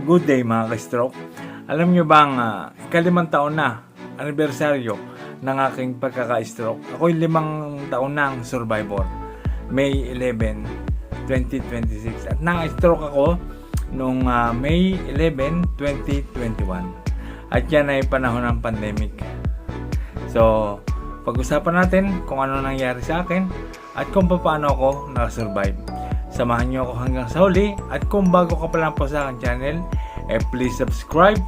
Good day mga ka-stroke. Alam nyo bang ika-5 taon na anibersaryo ng aking pagkaka-stroke. Ako'y 5 taon nang survivor. May 11, 2026. At na-stroke ako noong May 11, 2021. At yan ay panahon ng pandemic. So, pag-usapan natin kung ano nangyari sa akin at kung paano ako nakasurvive. Samahan nyo ako hanggang sa huli at kung bago ka pa lang po sa aking channel, please subscribe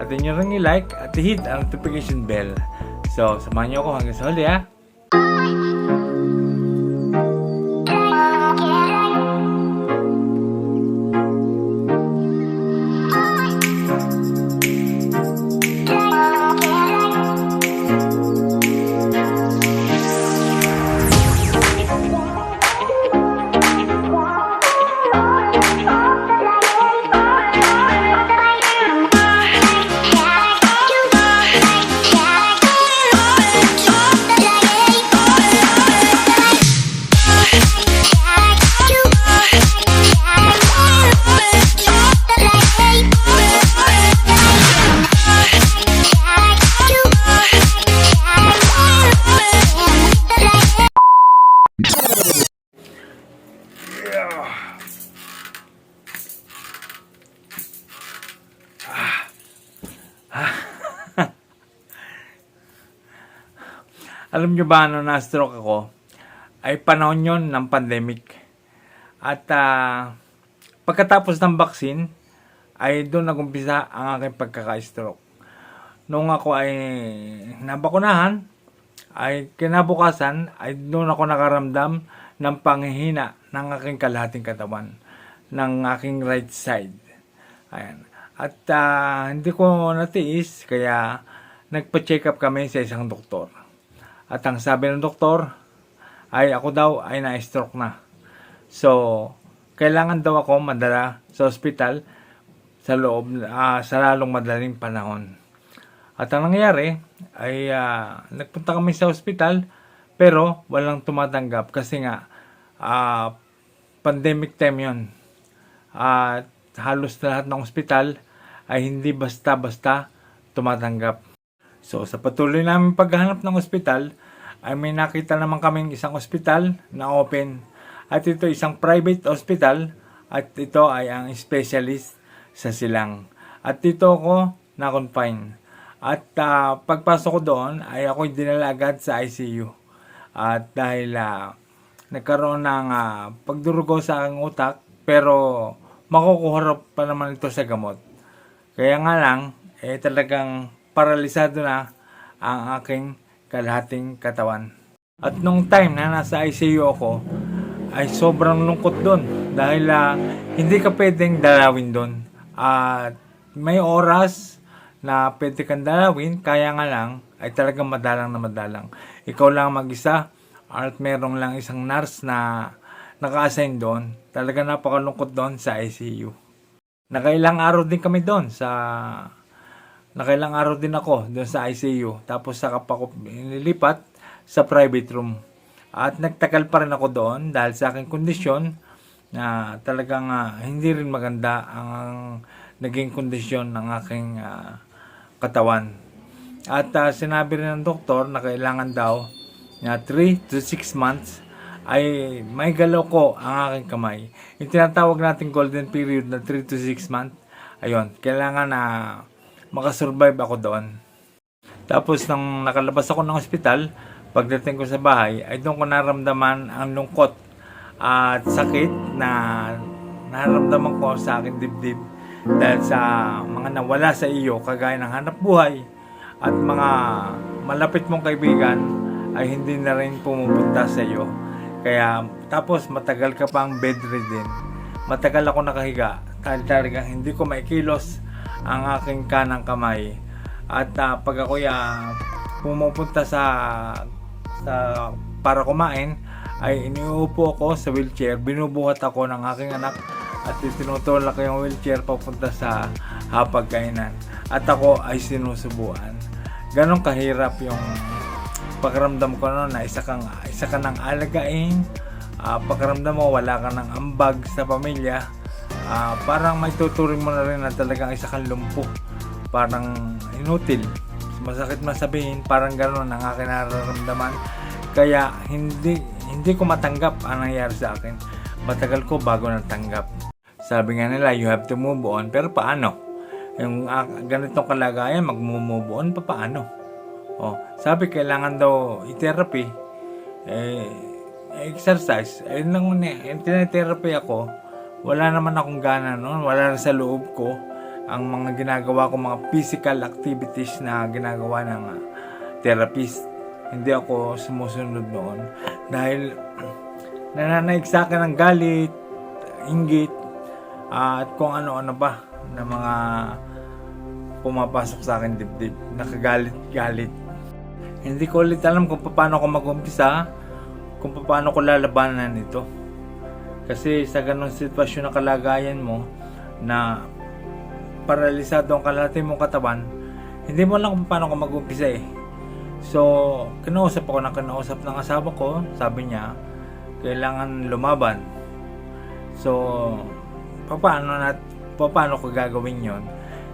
at inyo rin i-like at i-hit ang notification bell. So, samahan nyo ako hanggang sa huli Alam nyo ba na-stroke ako? Ay panahon yon ng pandemic. At pagkatapos ng vaccine, ay doon nagumpisa ang aking pagkaka-stroke. Nung ako ay nabakunahan, ay kinabukasan, ay doon ako nakaramdam ng panghihina ng aking kalahating katawan, ng aking right side. Ayan. At hindi ko natiis, kaya nagpa-check up kami sa isang doktor. At ang sabi ng doktor ay ako daw ay na-stroke na. So, kailangan daw ako madala sa ospital sa lalong madaling panahon. At ang nangyari ay nagpunta kami sa ospital pero walang tumatanggap kasi nga pandemic time yun. At halos lahat ng ospital ay hindi basta-basta tumatanggap. So, sa patuloy namin paghahanap ng ospital, ay may nakita naman kaming isang ospital na open. At ito isang private hospital at ito ay ang specialist sa silang. At dito ako na-confine. At pagpasok ko doon ay ako'y dinala agad sa ICU. At dahil nagkaroon ng pagdurugo sa aking utak, pero makukuha pa naman ito sa gamot. Kaya nga lang, talagang paralisado na ang aking kalahating katawan. At nung time na nasa ICU ako, ay sobrang lungkot doon dahil hindi ka pwedeng dalawin doon. At may oras na pwede kang dalawin, kaya nga lang ay talagang madalang na madalang. Ikaw lang mag-isa at merong lang isang nurse na naka-assign doon. Talaga napakalungkot doon sa ICU. Nakailang araw din kami doon Nakailang araw din ako doon sa ICU. Tapos saka pa ako nilipat sa private room. At nagtagal pa rin ako doon dahil sa aking kondisyon na talagang hindi rin maganda ang naging kondisyon ng aking katawan. At sinabi rin ng doktor na kailangan daw na 3 to 6 months ay may galaw ko ang aking kamay. Yung tinatawag natin golden period na 3 to 6 months, ayun, kailangan na makasurvive ako doon. Tapos nang nakalabas ako ng ospital, pagdating ko sa bahay, ay doon ko naramdaman ang lungkot at sakit na naramdaman ko sa aking dibdib dahil sa mga nawala sa iyo kagaya ng hanap buhay at mga malapit mong kaibigan ay hindi na rin pumupunta sa iyo. Kaya tapos matagal ka pang bedridden. Matagal ako nakahiga dahil talagang hindi ko maikilos ang aking kanang kamay. At pag ako pumupunta para kumain, ay iniupo ako sa wheelchair. Binubuhat ako ng aking anak at tinutulak yung wheelchair papunta sa hapagkainan. At ako ay sinusubuan. Ganon kahirap yung pakiramdam ko noon na isa ka ng alagain, pakiramdam mo wala ka ng ambag sa pamilya, parang may tuturing mo na rin na talagang isa kang lumpo. Parang inutil. Masakit masabihin, parang gano'n ang aking nararamdaman. Kaya hindi ko matanggap ang nangyari sa akin. Matagal ko bago natanggap. Sabi nga nila, you have to move on. Pero paano? Yung ganitong kalagayan, mag-move on pa paano? Sabi kailangan daw i-therapy, exercise. Nung tinetherapy ako, wala naman akong gana noon, wala na sa loob ko ang mga ginagawa ko, mga physical activities na ginagawa ng therapist. Hindi ako sumusunod noon dahil nananaig sa akin ng galit, inggit, at kung ano-ano ba na mga pumapasok sa akin dibdib, nakagalit-galit. Hindi ko ulit alam kung paano ko mag-umpisa, kung paano ko lalabanan ito. Kasi sa ganong sitwasyon na kalagayan mo na paralisado ang kalahati mong katawan, hindi mo lang kung paano ko mag-umpisa eh. So, kinausap ng asawa ko, sabi niya, kailangan lumaban. So, paano ko gagawin yon?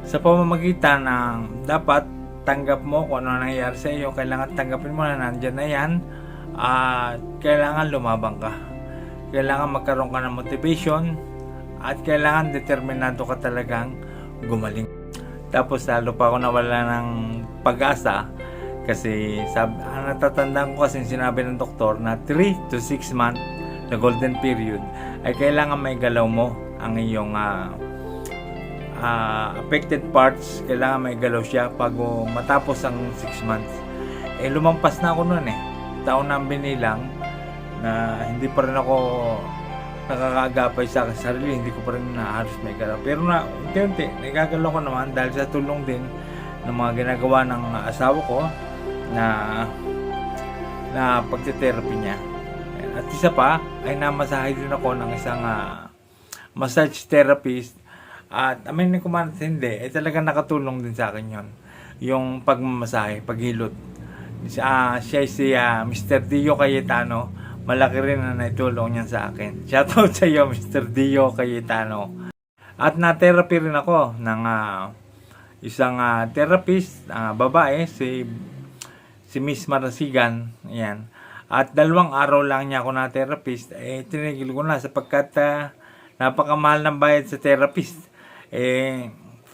Sa pamamagitan ng dapat tanggap mo kung ano nangyayari sa iyo, kailangan tanggapin mo na nandyan na yan, at kailangan lumabang ka. Kailangan magkaroon ka ng motivation, at kailangan determinado ka talagang gumaling. Tapos lalo pa ako nawala ng pag-asa kasi natatandaan ko kasi sinabi ng doktor na 3 to 6 months na golden period ay kailangan may galaw mo ang iyong affected parts. Kailangan may galaw siya bago matapos ang 6 months. Lumampas na ako noon taon na ang binilang na hindi pa rin ako nakakaagapay sa akin sarili, hindi ko pa rin halos may galaw. Pero unti-unti, nagagalaw ko naman dahil sa tulong din ng mga ginagawa ng asawa ko na pagte-therapy niya. At isa pa, ay namasahe din ako ng isang massage therapist. At aminin ko man hindi, talagang nakatulong din sa akin yon. Yung pagmamasahe, paghilot. Siya si Mr. Dio Cayetano. Malaki rin na naitulong niya sa akin. Shoutout sa iyo, Mr. Dio Cayetano. At na-therapy rin ako ng isang therapist, babae, si Miss Marasigan. Ayan. At 2 araw lang niya ako na-therapist. Tinigil ko na sapagkat napakamahal ng bayad sa therapist.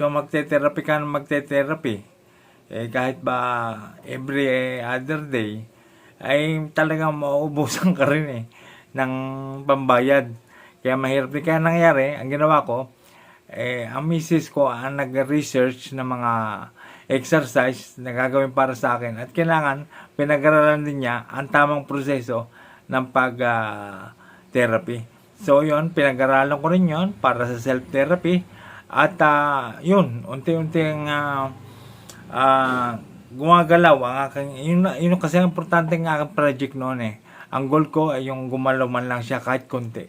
Kung magte-therapy ka na magte-therapy, kahit ba every other day, ay talagang mauubusan ka rin ng pambayad. Kaya mahirap din. Kaya nangyari, ang ginawa ko, ang misis ko ang nag-research ng mga exercise na gagawin para sa akin. At kailangan, pinag-aralan din niya ang tamang proseso ng pag-therapy. So yun, pinag-aralan ko rin yun para sa self-therapy. At yun, unti-unting gumagalaw ang aking, yun kasi ang importante ng aking project noon Ang goal ko ay yung gumalaw man lang siya kahit konti.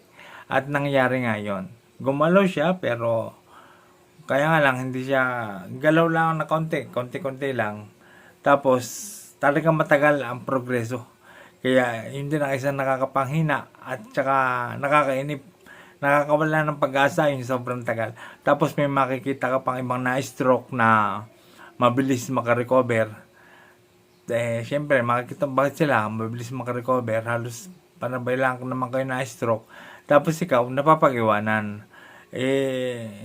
At nangyari nga yun. Gumalaw siya pero kaya nga lang hindi siya galaw lang na konti-konti lang. Tapos talagang matagal ang progreso. Kaya hindi na isang nakakapanghina at saka nakakainip, nakakawala ng pag-asa yung sobrang tagal. Tapos may makikita ka pang ibang na-stroke na mabilis makarecover. Siyempre, makikita bakit sila mabilis makarecover. Halos panabay lang naman kayo na-stroke. Tapos ikaw, napapag-iwanan.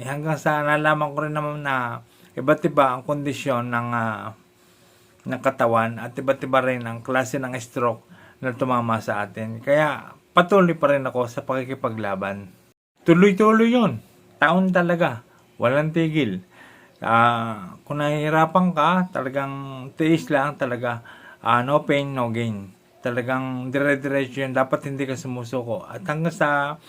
Hanggang sa nalaman ko rin naman na iba't iba ang kondisyon ng katawan at iba't iba rin ang klase ng stroke na tumama sa atin. Kaya patuloy pa rin ako sa pakikipaglaban. Tuloy-tuloy yun. Taon talaga. Walang tigil. Kung nahihirapan ka, talagang tiis lang talaga. No pain, no gain. Talagang dire-diretso yun. Dapat hindi ka sumusuko. At hanggang sa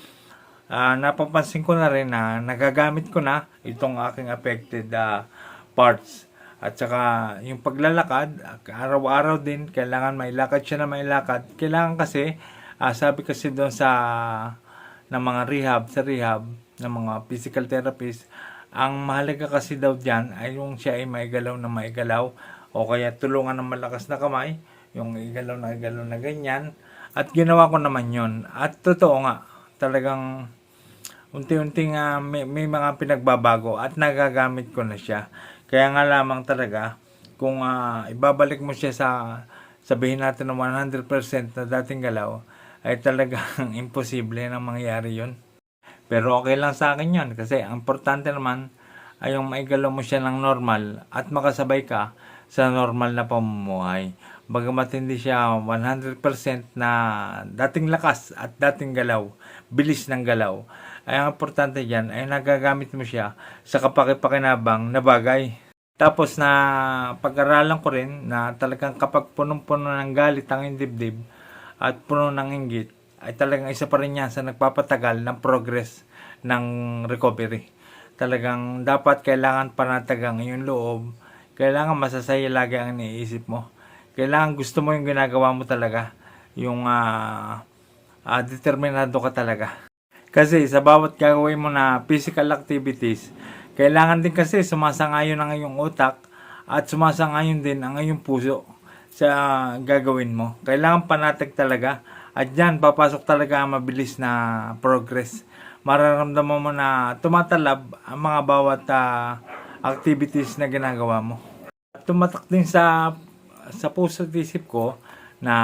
napapansin ko na rin na nagagamit ko na itong aking affected parts. At saka yung paglalakad, araw-araw din, kailangan mailakad siya na mailakad. Kailangan kasi, sabi kasi doon ng mga rehab, ng mga physical therapist, ang mahalaga kasi daw dyan ay yung siya ay maigalaw na maigalaw o kaya tulungan ng malakas na kamay, yung igalaw na ganyan. At ginawa ko naman yon. At totoo nga, talagang unti-unting may mga pinagbabago at nagagamit ko na siya. Kaya nga lamang talaga, kung ibabalik mo siya sa, sabihin natin ng 100% na dating galaw, ay talagang imposible na mangyari yun. Pero okay lang sa akin yun kasi ang importante naman ay yung maigalaw mo siya ng normal at makasabay ka sa normal na pamumuhay. Bagamat hindi siya 100% na dating lakas at dating galaw, bilis ng galaw, ay ang importante dyan ay nagagamit mo siya sa kapakipakinabang na bagay. Tapos na pag-aralan ko rin na talagang kapag punong-puno ng galit ang iyong dibdib at puno ng inggit, ay talagang isa pa rin yan sa nagpapatagal ng progress ng recovery. Talagang dapat kailangan panatagang iyong loob, kailangan masasaya lagi ang iniisip mo. Kailangan gusto mo yung ginagawa mo talaga, yung determinado ka talaga. Kasi sa bawat gagawin mo na physical activities, kailangan din kasi sumasangayon ang iyong utak at sumasangayon din ang iyong puso sa gagawin mo. Kailangan panatag talaga at dyan papasok talaga ang mabilis na progress. Mararamdaman mo na tumatalab ang mga bawat activities na ginagawa mo. At tumatak din sa puso at isip ko na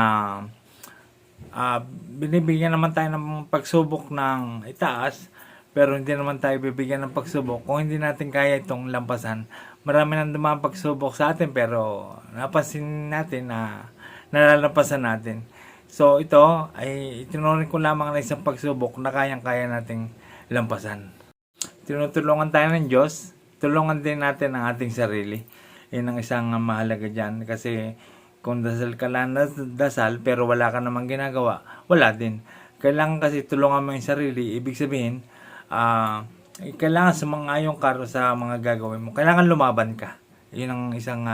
binibigyan naman tayo ng pagsubok ng itaas, pero hindi naman tayo bibigyan ng pagsubok kung hindi natin kaya itong lampasan. Marami nang dumang pagsubok sa atin pero napansin natin na nalalampasan natin. So ito ay itinuring ko lamang na isang pagsubok na kayang-kaya nating lampasan. Tinutulungan tayo ng Diyos, tulungan din natin ang ating sarili. Yan ang isang mahalaga dyan kasi kung dasal ka lang dasal pero wala ka namang ginagawa, wala din. Kailangan kasi tulungan mo yung sarili, ibig sabihin, kailangan sumang-ayon ka sa mga gagawin mo. Kailangan lumaban ka. Yun ang isang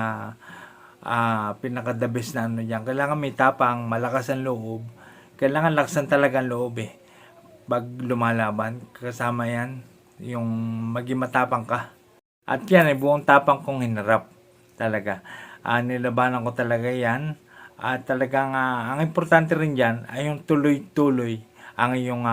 pinaka-the best na ano dyan. Kailangan may tapang, malakas ang loob. Kailangan laksan talaga ang loob eh. Pag lumalaban, kasama yan, yung maging matapang ka. At yan ay buong tapang kong hinarap. Talaga. Nilabanan ko talaga yan. At talagang, ang importante rin dyan ay yung tuloy-tuloy ang iyong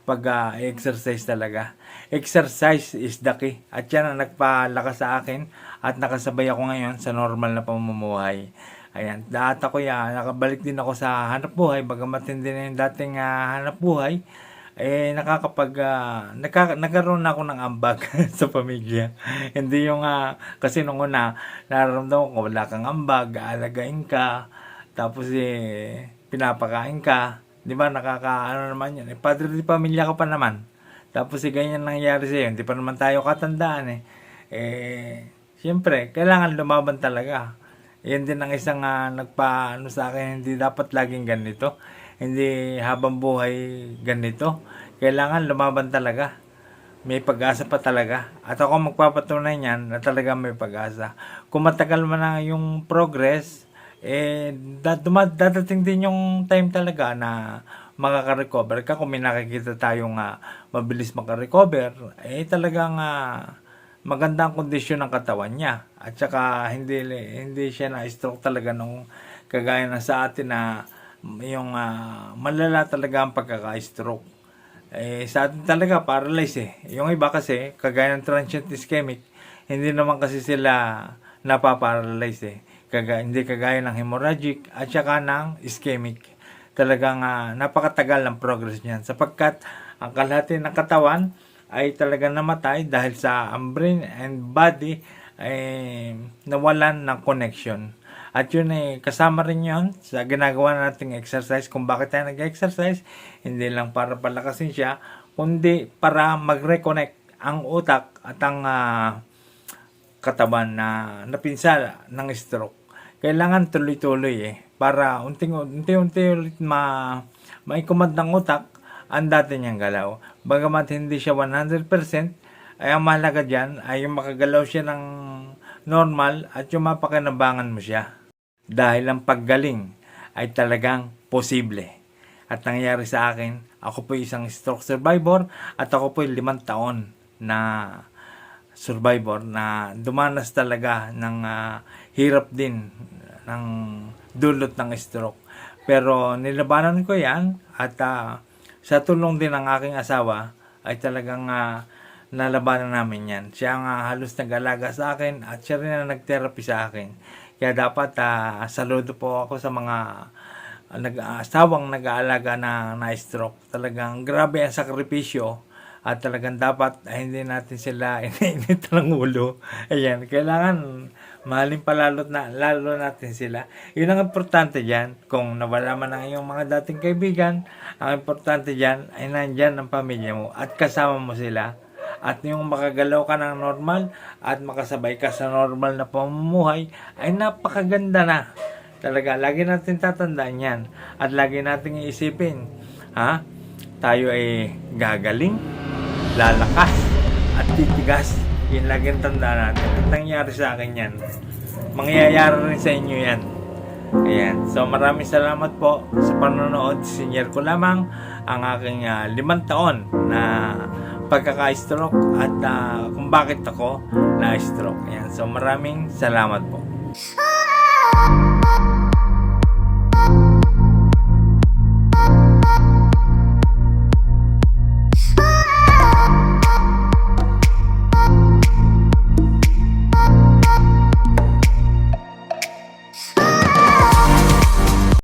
pag-exercise talaga. Exercise is the key. At yan ang nagpalakas sa akin at nakasabay ako ngayon sa normal na pamumuhay. Ayan, data ko yan, nakabalik din ako sa hanap buhay, bagamat hindi na yung dating hanap buhay, nagkaroon ako ng ambag sa pamilya. Hindi yung, kasi nung una, nararamdaman ko, wala kang ambag, aalagain ka, tapos pinapakain ka, di ba, ano naman yun, padre di pamilya ka pa naman. Tapos ganyan nangyayari sa'yo, hindi pa naman tayo katandaan siyempre, kailangan lumaban talaga. Yan din ang isang nagpaano sa akin, hindi dapat laging ganito. Hindi habang buhay ganito. Kailangan lumaban talaga. May pag-asa pa talaga. At ako magpapatunay niyan na talaga may pag-asa. Kung matagal man na yung progress, dadating din yung time talaga na makaka-recover ka. Kung may nakikita tayong mabilis makarecover, talagang magandang kondisyon ng katawan niya. At saka hindi siya na-stroke talaga nung kagaya na sa atin na yung malala talaga ang pagkaka-stroke. Sa atin talaga paralyze Yung iba kasi kagaya ng transient ischemic, hindi naman kasi sila napaparalyze hindi kagaya ng hemorrhagic at saka ng ischemic. Talagang napakatagal ng progress niyan sapagkat ang kalahati ng katawan ay talaga namatay dahil sa ang brain and body ay nawalan ng connection. At yun kasama rin yun sa ginagawa nating exercise. Kung bakit tayo nag-exercise, hindi lang para palakasin siya, kundi para mag-reconnect ang utak at ang katawan na napinsala ng stroke. Kailangan tuloy-tuloy para unti-unti ulit maikumad ng utak ang dati niyang galaw. Bagamat hindi siya 100%, ay ang mahalaga dyan ay yung makagalaw siya ng normal at yung mapakinabangan mo siya. Dahil ang paggaling ay talagang posible. At nangyari sa akin, ako po isang stroke survivor at ako po 5 taon na survivor na dumanas talaga ng hirap din ng dulot ng stroke. Pero nilabanan ko yan at sa tulong din ng aking asawa ay talagang nalabanan namin yan. Siya ang halos nag-alaga sa akin at siya rin ang nag-therapy sa akin. Kaya dapat saludo po ako sa mga asawang nag-aalaga na stroke. Talagang grabe ang sakripisyo at talagang dapat hindi natin sila iniinit ng ulo. Ayan, kailangan mahalin pa lalo natin sila. Yun ang importante dyan. Kung nawala man ang iyong mga dating kaibigan, ang importante dyan ay nandyan ang pamilya mo at kasama mo sila. At yung makagalaw ka ng normal at makasabay ka sa normal na pamumuhay ay napakaganda na. Talaga, lagi natin tatandaan yan. At lagi natin iisipin, tayo ay gagaling, lalakas, at titigas. Yun lagi ang tandaan natin. At nangyari sa akin yan. Mangyayari rin sa inyo yan. Ayan. So maraming salamat po sa panonood. Sinyer ko lamang ang aking 5 taon na pagkaka-stroke at kung bakit ako na-stroke. Ayan. So maraming salamat po.